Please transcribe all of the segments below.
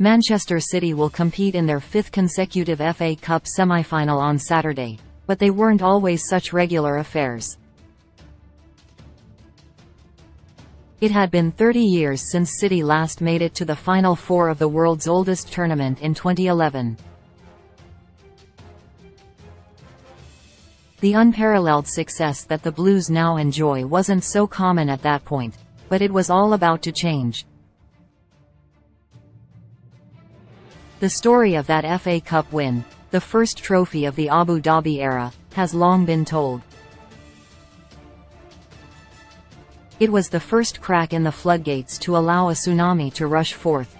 Manchester City will compete in their fifth consecutive FA Cup semi-final on Saturday, but they weren't always such regular affairs. It had been 30 years since City last made it to the Final Four of the world's oldest tournament in 2011. The unparalleled success that the Blues now enjoy wasn't so common at that point, but it was all about to change. The story of that FA Cup win, the first trophy of the Abu Dhabi era, has long been told. It was the first crack in the floodgates to allow a tsunami to rush forth.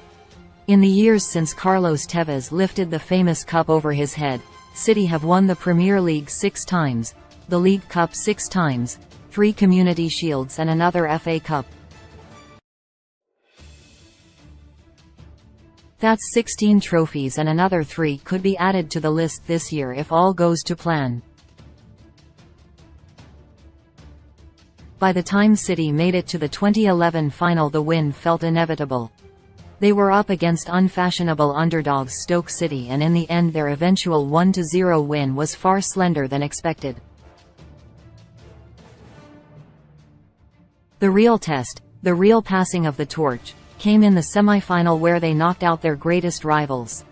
In the years since Carlos Tevez lifted the famous cup over his head, City have won the Premier League 6 times, the League Cup 6 times, 3 Community Shields and another FA Cup. That's 16 trophies, and another 3 could be added to the list this year if all goes to plan. By the time City made it to the 2011 final, the win felt inevitable. They were up against unfashionable underdogs Stoke City, and in the end their eventual 1-0 win was far slender than expected. The real test, the real passing of the torch, came in the semi-final where they knocked out their greatest rivals.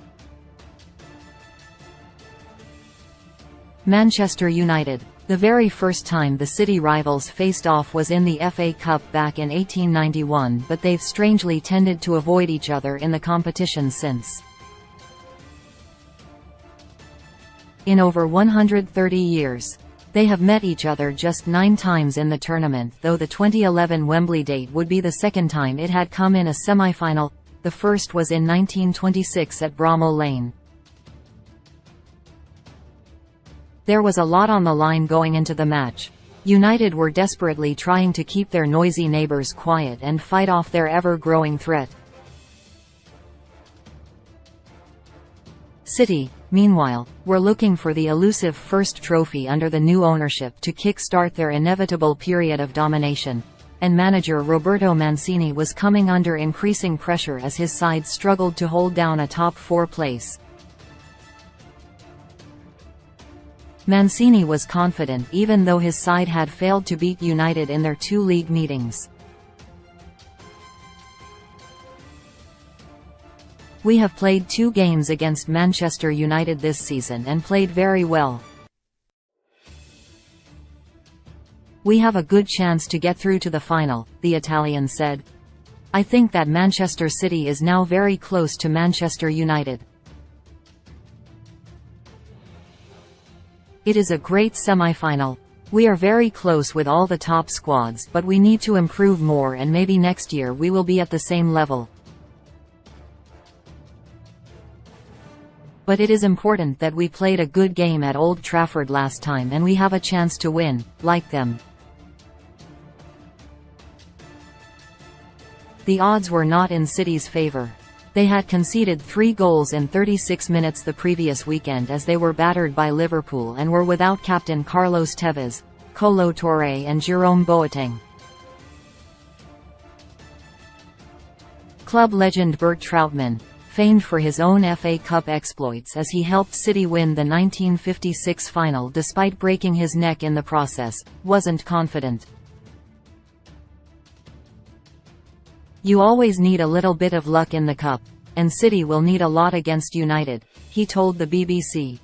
Manchester United. The very first time the City rivals faced off was in the FA Cup back in 1891, but they've strangely tended to avoid each other in the competition since. In over 130 years, they have met each other just 9 times in the tournament, though the 2011 Wembley date would be the second time it had come in a semi-final. The first was in 1926 at Bramall Lane. There was a lot on the line going into the match. United were desperately trying to keep their noisy neighbours quiet and fight off their ever-growing threat. City, meanwhile, were looking for the elusive first trophy under the new ownership to kick-start their inevitable period of domination, and manager Roberto Mancini was coming under increasing pressure as his side struggled to hold down a top 4 place. Mancini was confident even though his side had failed to beat United in their 2 league meetings. "We have played 2 games against Manchester United this season and played very well. We have a good chance to get through to the final," the Italian said. "I think that Manchester City is now very close to Manchester United. It is a great semi-final. We are very close with all the top squads, but we need to improve more, and maybe next year we will be at the same level. But it is important that we played a good game at Old Trafford last time and we have a chance to win, like them." The odds were not in City's favour. They had conceded 3 goals in 36 minutes the previous weekend as they were battered by Liverpool and were without captain Carlos Tevez, Kolo Touré and Jerome Boateng. Club legend Bert Trautmann, famed for his own FA Cup exploits as he helped City win the 1956 final despite breaking his neck in the process, wasn't confident. "You always need a little bit of luck in the cup, and City will need a lot against United," he told the BBC.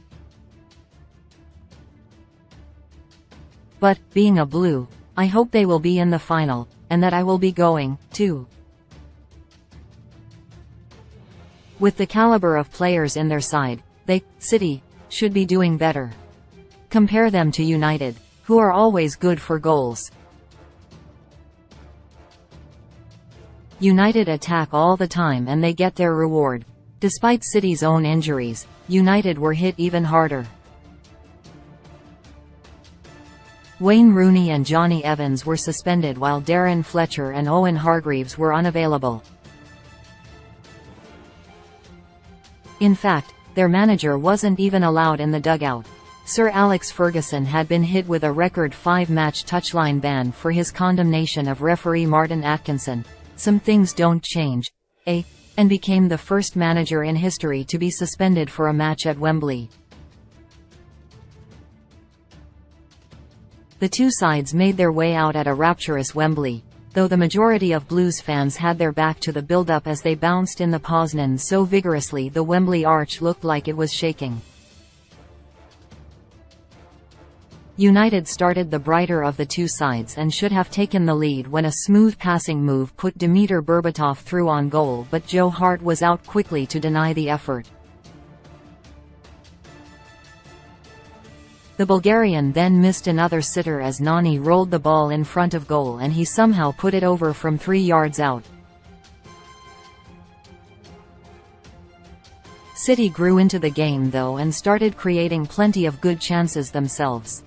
"But, being a Blue, I hope they will be in the final, and that I will be going, too. With the caliber of players in their side, they, City, should be doing better. Compare them to United, who are always good for goals. United attack all the time and they get their reward. Despite City's own injuries, United were hit even harder." Wayne Rooney and Johnny Evans were suspended while Darren Fletcher and Owen Hargreaves were unavailable. In fact, their manager wasn't even allowed in the dugout. Sir Alex Ferguson had been hit with a record 5-match touchline ban for his condemnation of referee Martin Atkinson. "Some things don't change, eh?" and became the first manager in history to be suspended for a match at Wembley. The two sides made their way out at a rapturous Wembley, though the majority of Blues fans had their back to the build-up as they bounced in the Poznan so vigorously the Wembley arch looked like it was shaking. United started the brighter of the two sides and should have taken the lead when a smooth passing move put Dimitar Berbatov through on goal, but Joe Hart was out quickly to deny the effort. The Bulgarian then missed another sitter as Nani rolled the ball in front of goal and he somehow put it over from 3 yards out. City grew into the game though and started creating plenty of good chances themselves.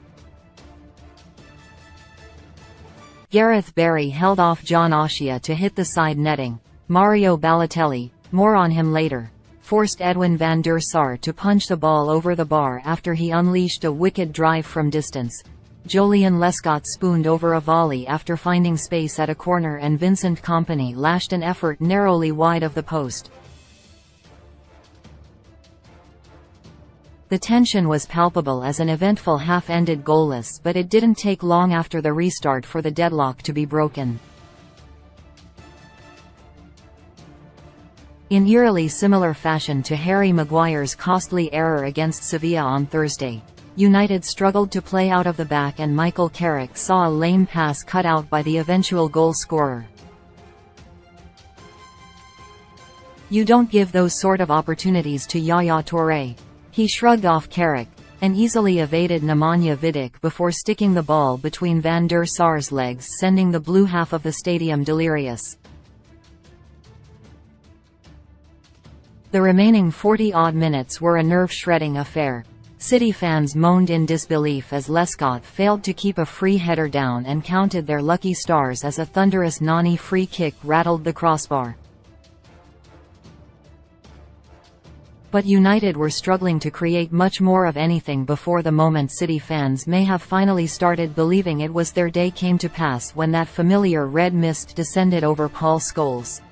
Gareth Barry held off John O'Shea to hit the side netting. Mario Balotelli, more on him later, forced Edwin van der Sar to punch the ball over the bar after he unleashed a wicked drive from distance. Jolien Lescott spooned over a volley after finding space at a corner and Vincent Kompany lashed an effort narrowly wide of the post. The tension was palpable as an eventful half ended goalless, but it didn't take long after the restart for the deadlock to be broken. In eerily similar fashion to Harry Maguire's costly error against Sevilla on Thursday, United struggled to play out of the back and Michael Carrick saw a lame pass cut out by the eventual goal scorer. "You don't give those sort of opportunities to Yaya Touré." He shrugged off Carrick, and easily evaded Nemanja Vidic before sticking the ball between Van der Sar's legs, sending the blue half of the stadium delirious. The remaining 40-odd minutes were a nerve-shredding affair. City fans moaned in disbelief as Lescott failed to keep a free header down and counted their lucky stars as a thunderous Nani free kick rattled the crossbar. But United were struggling to create much more of anything before the moment City fans may have finally started believing it was their day came to pass when that familiar red mist descended over Paul Scholes.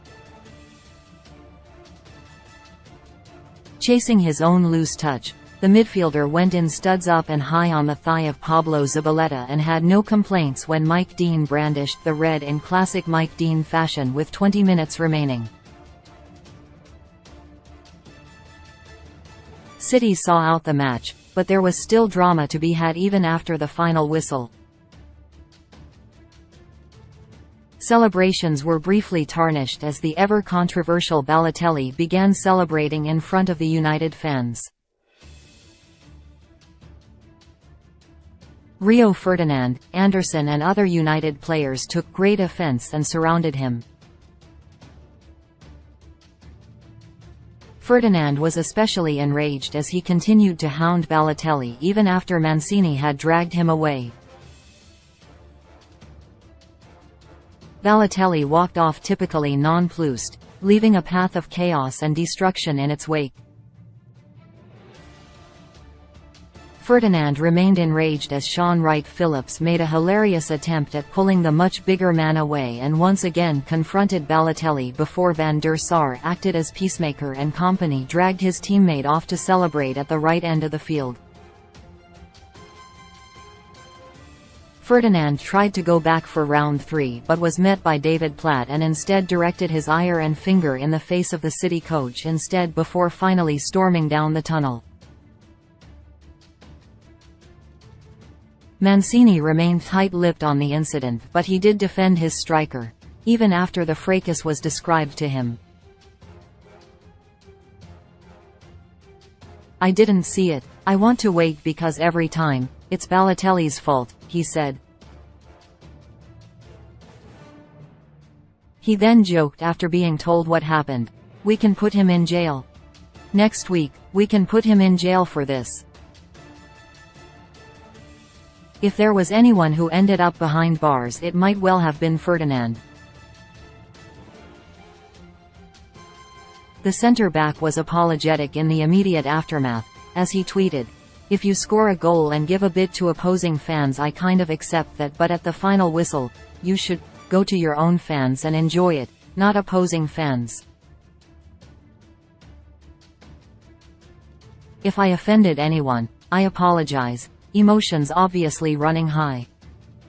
Chasing his own loose touch, the midfielder went in studs up and high on the thigh of Pablo Zabaleta and had no complaints when Mike Dean brandished the red in classic Mike Dean fashion with 20 minutes remaining. City saw out the match, but there was still drama to be had even after the final whistle. Celebrations were briefly tarnished as the ever-controversial Balotelli began celebrating in front of the United fans. Rio Ferdinand, Anderson and other United players took great offence and surrounded him. Ferdinand was especially enraged as he continued to hound Balotelli even after Mancini had dragged him away. Balotelli walked off typically nonplussed, leaving a path of chaos and destruction in its wake. Ferdinand remained enraged as Sean Wright-Phillips made a hilarious attempt at pulling the much bigger man away and once again confronted Balotelli before Van der Sar acted as peacemaker and Kompany dragged his teammate off to celebrate at the right end of the field. Ferdinand tried to go back for round 3 but was met by David Platt and instead directed his ire and finger in the face of the City coach instead before finally storming down the tunnel. Mancini remained tight-lipped on the incident, but he did defend his striker, even after the fracas was described to him. "I didn't see it. I want to wait because every time, it's Balotelli's fault," he said. He then joked after being told what happened, "We can put him in jail. Next week, we can put him in jail for this." If there was anyone who ended up behind bars, it might well have been Ferdinand. The centre-back was apologetic in the immediate aftermath, as he tweeted, "If you score a goal and give a bit to opposing fans, I kind of accept that, but at the final whistle, you should go to your own fans and enjoy it, not opposing fans." If I offended anyone, I apologize, emotions obviously running high.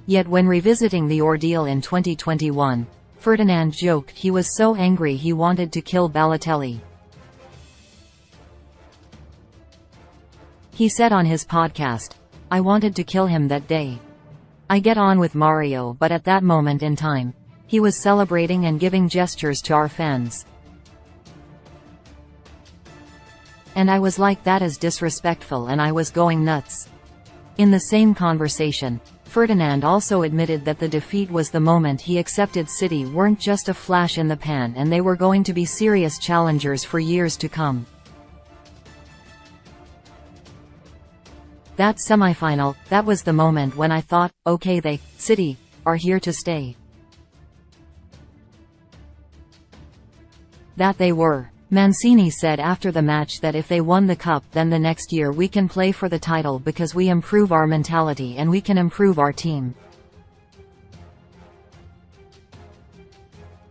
Yet when revisiting the ordeal in 2021, Ferdinand joked he was so angry he wanted to kill Balotelli. He said on his podcast, "I wanted to kill him that day. I get on with Mario, but at that moment in time, he was celebrating and giving gestures to our fans. And I was like, that is disrespectful, and I was going nuts." In the same conversation, Ferdinand also admitted that the defeat was the moment he accepted City weren't just a flash in the pan and they were going to be serious challengers for years to come. That semi-final, that was the moment when I thought, okay, City, are here to stay. That they were. Mancini said after the match that if they won the cup, then the next year we can play for the title because we improve our mentality and we can improve our team.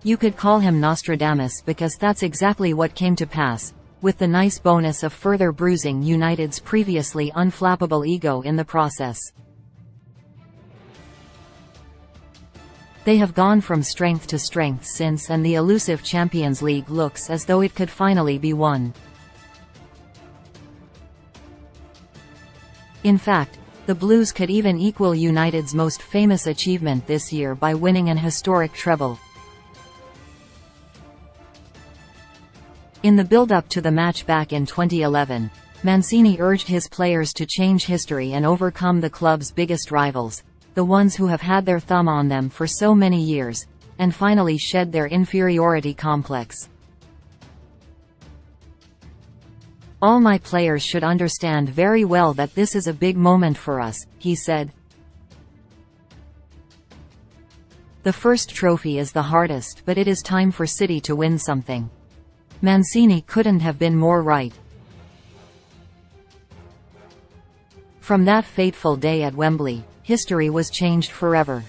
You could call him Nostradamus because that's exactly what came to pass, with the nice bonus of further bruising United's previously unflappable ego in the process. They have gone from strength to strength since, and the elusive Champions League looks as though it could finally be won. In fact, the Blues could even equal United's most famous achievement this year by winning an historic treble. In the build-up to the match back in 2011, Mancini urged his players to change history and overcome the club's biggest rivals, the ones who have had their thumb on them for so many years, and finally shed their inferiority complex. "All my players should understand very well that this is a big moment for us," he said. "The first trophy is the hardest, but it is time for City to win something." Mancini couldn't have been more right. From that fateful day at Wembley, history was changed forever.